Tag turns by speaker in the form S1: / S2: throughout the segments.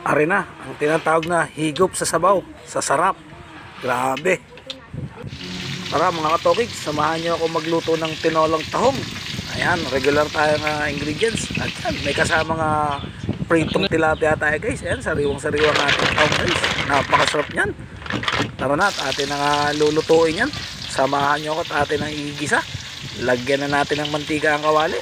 S1: Ari na, ang tinatawag na higop sa sabaw, sa sarap. Grabe. Tara mga katokig, samahan nyo ako magluto ng tinolang tahong. Ayan, regular tayong ingredients. At yan, may kasama nga pritong tilapia tayo guys. Ayan, sariwang-sariwang ating tahong guys. Napakasarap nyan. Tara na, at atin na lulutuin yan. Samahan nyo ako at atin ang igisa. Lagyan na natin ng mantika ang kawali.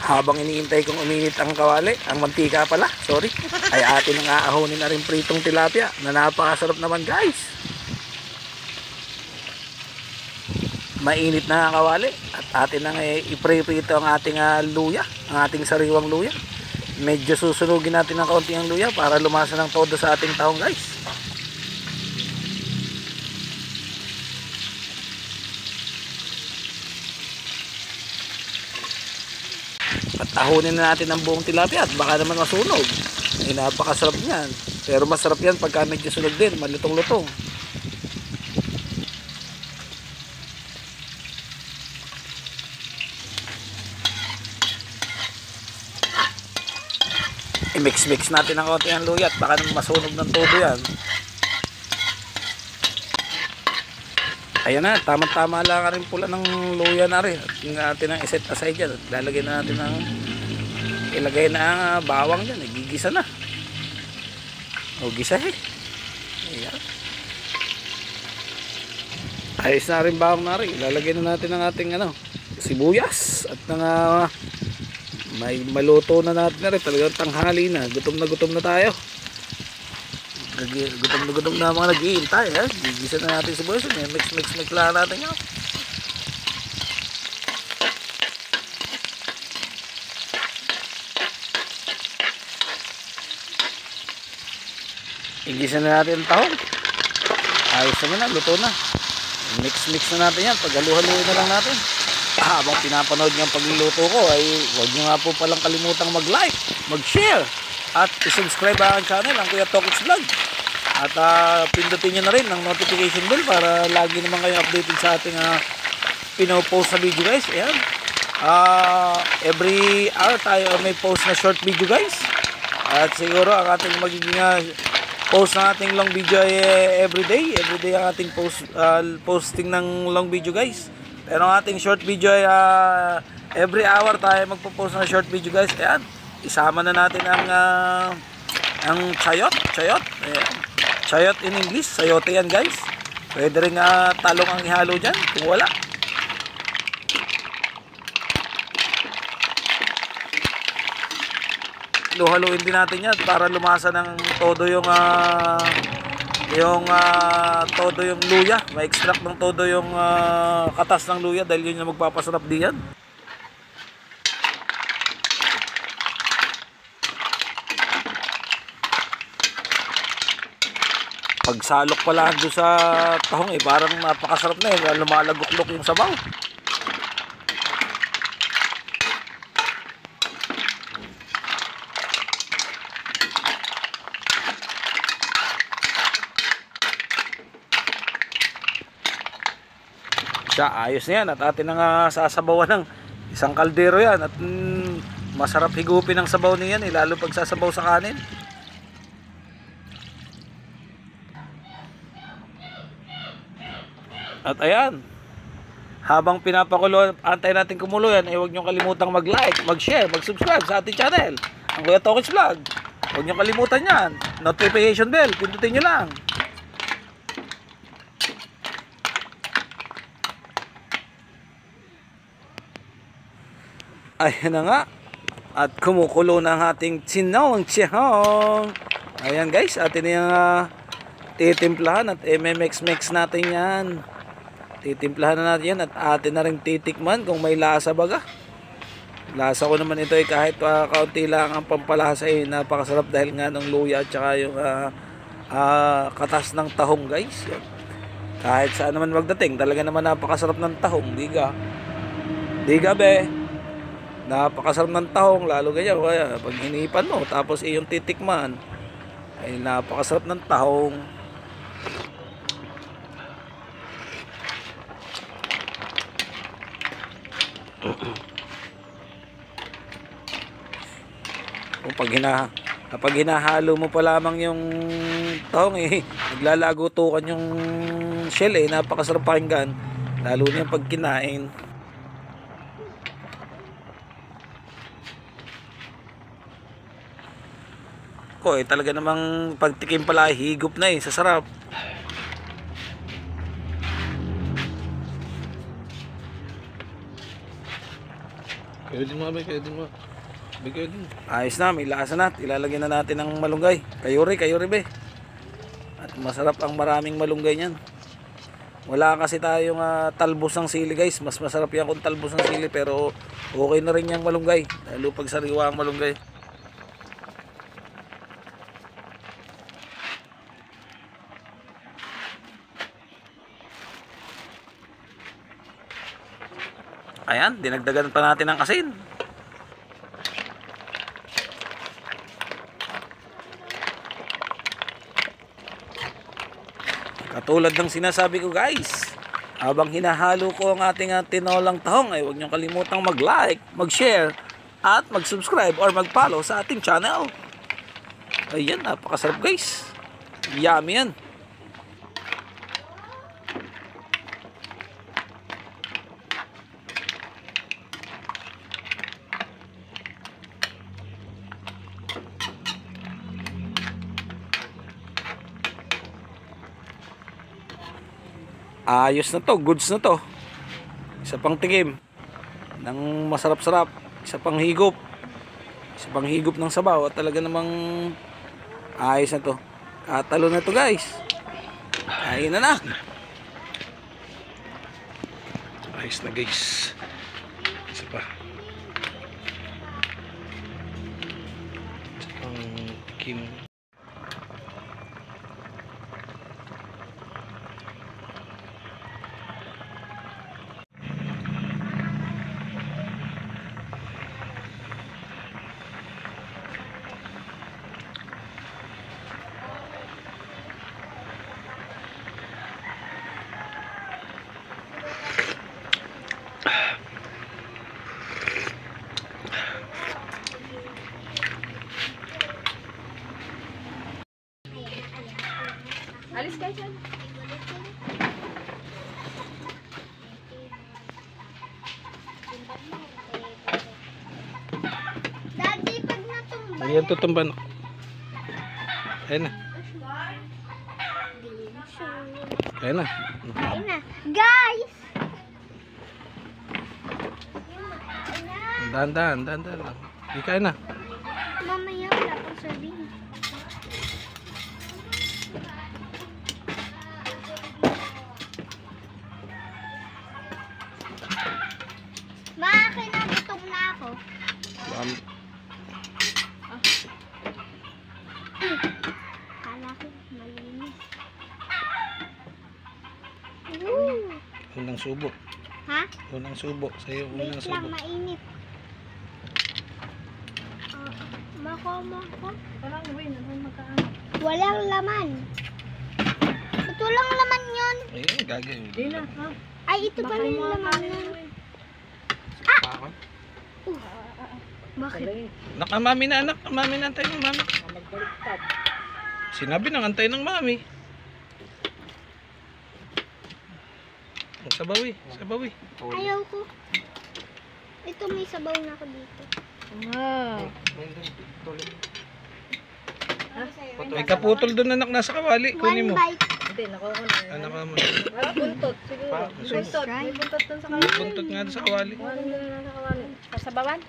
S1: Habang iniintay kong uminit ang kawali, ang mantika pala, sorry, ay atin ang aahonin na rin pritong tilapia na napakasarap naman guys. Mainit na ang kawali at atin ang iprito ang ating luya, ang ating sariwang luya. Medyo susunugin natin ng kaunti ang luya para lumasa ng todo sa ating tahong guys. At tahunin na natin ang buong tilapia at baka naman masunog. Ay napakasarap niyan. Pero masarap yan pagka medyo sunog din, malutong-lutong. I-mix-mix natin ang konti ang luya at baka naman masunog ng todo yan. Ayan na, tama-tama lang rin pula ng luya na rin. At yung atin ang iset aside dyan. Lalagay na natin ang ilagay na ang bawang dyan. Gigisa na. O gisa eh. Ayan. Ayos na rin bawang na rin. Ilalagay na natin ang ating sibuyas. At may maluto na natin na rin. Talagang tanghali na. Gutom na tayo. Gutom na mga nag-iintay. Gigisa na natin sibuyas. Mix lang natin yan. Igisa na natin ang tahong. Ayos naman na, luto na. Mix na natin yan. Paghalu-haluin na lang natin. Habang pinapanood ng pagluluto ko ay huwag nyo nga po palang kalimutang mag-like, mag-share at i-subscribe ang channel, ang Kuya Tokits Vlog. At pindutin nyo na rin ang notification bell para lagi naman kayo updated sa ating pinopost na video guys. Ayan. Every hour tayo may post na short video guys. At siguro ang ating magiging post ng ating long video ay everyday ang ating posting ng long video guys. Pero ang ating short video ay every hour tayo magpo-post ng short video guys. Ayan. Isama na natin ang chayot. Ayan. Chayot in English, sayote yan guys. Pwede rin talong ang ihalo dyan kung wala. Haluin din natin yan para lumasa ng todo yung todo yung luya. Ma-extract ng todo yung katas ng luya dahil yun yung magpapasarap diyan. Pagsalok pala doon sa tahong parang napakasarap na lumalagok-lok yung sabaw. Ayos na yan at atin nga sasabawan ng isang kaldero yan at masarap higupin ang sabaw niyan lalo pag sasabaw sa kanin. At ayan, habang pinapakulo, antay natin kumulo yan, huwag nyo kalimutang mag-like, mag-share, mag-subscribe sa ating channel, ang Kuya Tokits Vlog. Huwag nyo kalimutan yan, notification bell, pindutin nyo lang. Ayan na nga, at kumukulo na ang ating sinawang tsihong. Ayan guys, atin na yung titimplahan at mix natin yan. Titimplahan na natin yan at atin na rin titikman kung may lasa baga. Lasa ko naman ito kahit kaunti lang ang pampalasa napakasarap dahil nga ng luya at saka yung katas ng tahong guys. Yan. Kahit saan naman magdating, talaga naman napakasarap ng tahong. Diga be. Napakasarap ng tahong lalo ganyan. Kaya pag hinipan mo tapos yung titikman ay napakasarap ng tahong. Kung kapag hinahalo mo pa lamang yung tahong naglalagutukan yung shell napakasarap pakinggan. Lalo na yung pag kinain. Talaga namang pagtikim pala higop na sa sarap.
S2: Kayo din mga bay, kayo din mga.
S1: Ayos na, may lasa na. Ilalagyan na natin ng malunggay. Kayuri be. At masarap ang maraming malunggay niyan. Wala kasi tayong talbos ng sili guys. Mas masarap yan kung talbos ng sili. Pero okay na rin yung malunggay. Lalo pag sariwa ang malunggay. Ayan, dinagdagan pa natin ng asin. Katulad ng sinasabi ko guys, habang hinahalo ko ang ating tinolang tahong huwag niyong kalimutang mag-like, mag-share at mag-subscribe or mag-follow sa ating channel. Ayan, napakasarap guys. Yummy yan. Ayos na to, goods na to. Isa pang tikim ng masarap-sarap, isa pang higop ng sabaw at talaga namang ayos na to. Katalo na to guys. Kain na.
S2: Ayos na guys. Isa pa. Isa pang tikim.
S3: Alis kayo dyan. Daddy, pag natumba.
S2: Ayan tutumban. Ayan na. Ayan na.
S3: Kain na. Guys!
S2: Dahan-dahan lang. Di kain na.
S3: Mamaya wala pang sabihin. Kinabutong na ako. Kala ko malinis.
S2: Unang subo.
S3: Ha?
S2: Unang subo. Sa'yo unang
S3: Wait
S2: subo.
S3: lang, mainit. Mako. Walang laman. Ba't walang laman yun?
S2: Ayun, gagawin.
S4: Di na, ha?
S3: Ay, ito pala yung laman yun. Bakit?
S2: Mami na anak. Mami na antay ng mami. Sinabi nang antay ng mami. Sabawi.
S3: Ayaw ko. Ito may sabaw na ako dito.
S4: Wow.
S2: May kaputol doon anak nasa kawali. Kunin mo.
S3: One bite.
S4: Hindi, nakuha ko na.
S2: Anak mo.
S4: Wala, buntot. Siguro. Buntot. May buntot dun sa
S2: May
S4: kawali.
S2: buntot nga doon sa kawali.
S4: Wala na sa kawali. Pasabawan?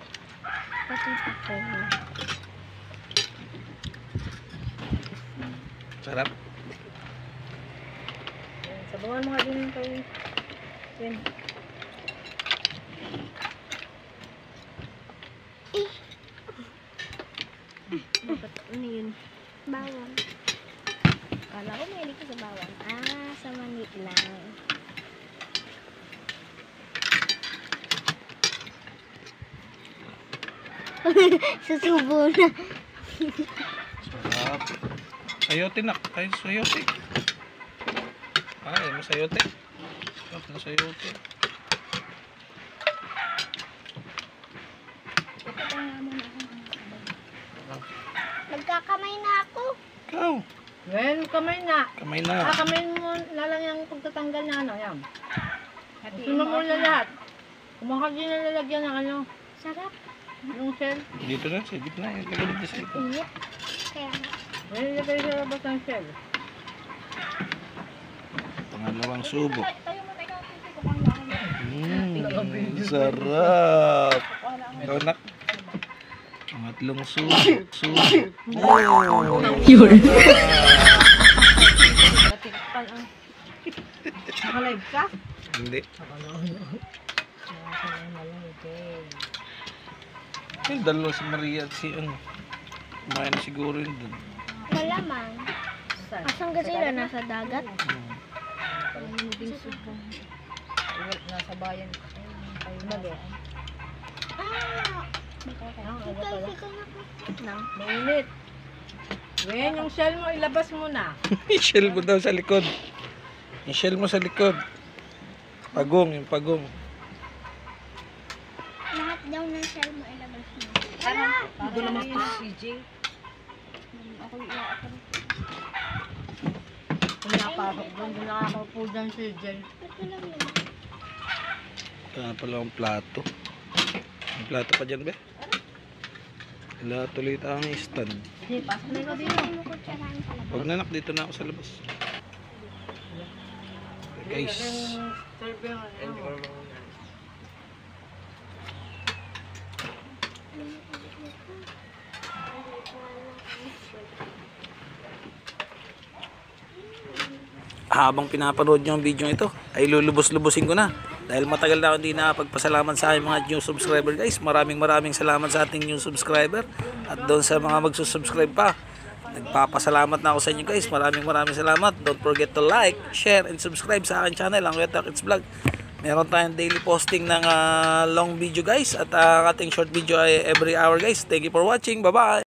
S3: Pati ako.
S2: Sarap.
S4: Sabawan mo nga din kay... Yan.
S3: Ano yun? Bawang. Kala ko may ko sa bawang. Sa mani lang. Susubo na.
S2: Sarap. Sayote nak. Ay, sayote. Ay, mo sayote. Sarap na sayote.
S3: Magkakamay na ako.
S1: Ikaw.
S4: Well, kamay na.
S1: Kamay na.
S4: Kamay mo na lang yung pagtatanggal na ano. Yan. Sunod mo na lahat. Kumakagin na lalagyan ng ano.
S3: Sarap.
S4: Yung shell.
S1: Dito na, sa gitna. Yung tagalog na sa gitna.
S3: Init. Kaya nga.
S4: Well, ilagay sa labas ng shell.
S1: Pangalawang subo. Sarap. Ikaw na. Pangatlong subo.
S4: Batikpan ang... Nakalive ka?
S1: Hindi. Yung dalawa si Maria at si ano. Kumain na siguro yun dun.
S3: Malamang.
S4: Saan?
S3: Asan ka sila? Nasa dagat?
S4: Nasa bayan. Mali.
S3: Nang.
S4: Mainit. Wen, yung shell mo, ilabas mo na.
S1: Yung shell mo daw sa likod. Yung shell mo sa likod. Pagong, yung pagong.
S3: Lahat daw ng shell mo ilabas mo.
S4: Hindi naman po si CJ.
S3: Ako iiyakan.
S4: Pinapasok doon, hindi nakakapo dyan si CJ.
S3: Ito lang yun.
S1: Kaya pala ang plato. May plato pa dyan, be? Wala tuloy ang stand.
S4: Hindi, pasok na ikaw dito.
S3: Ano ko tsarahan pala?
S1: Huwag na, dito na ako sa labas. Guys.
S4: Serve yung ano.
S1: Habang pinapanood nyo ang video ito, ay lulubos-lubusin ko na. Dahil matagal na ako hindi nakapagpasalamat sa aking mga new subscriber guys. Maraming salamat sa ating new subscriber. At doon sa mga magsusubscribe pa, nagpapasalamat na ako sa inyo guys. Maraming salamat. Don't forget to like, share, and subscribe sa aking channel, ang Kuya Takits Vlog. Meron tayong daily posting ng long video guys. At ang ating short video ay every hour guys. Thank you for watching. Bye-bye!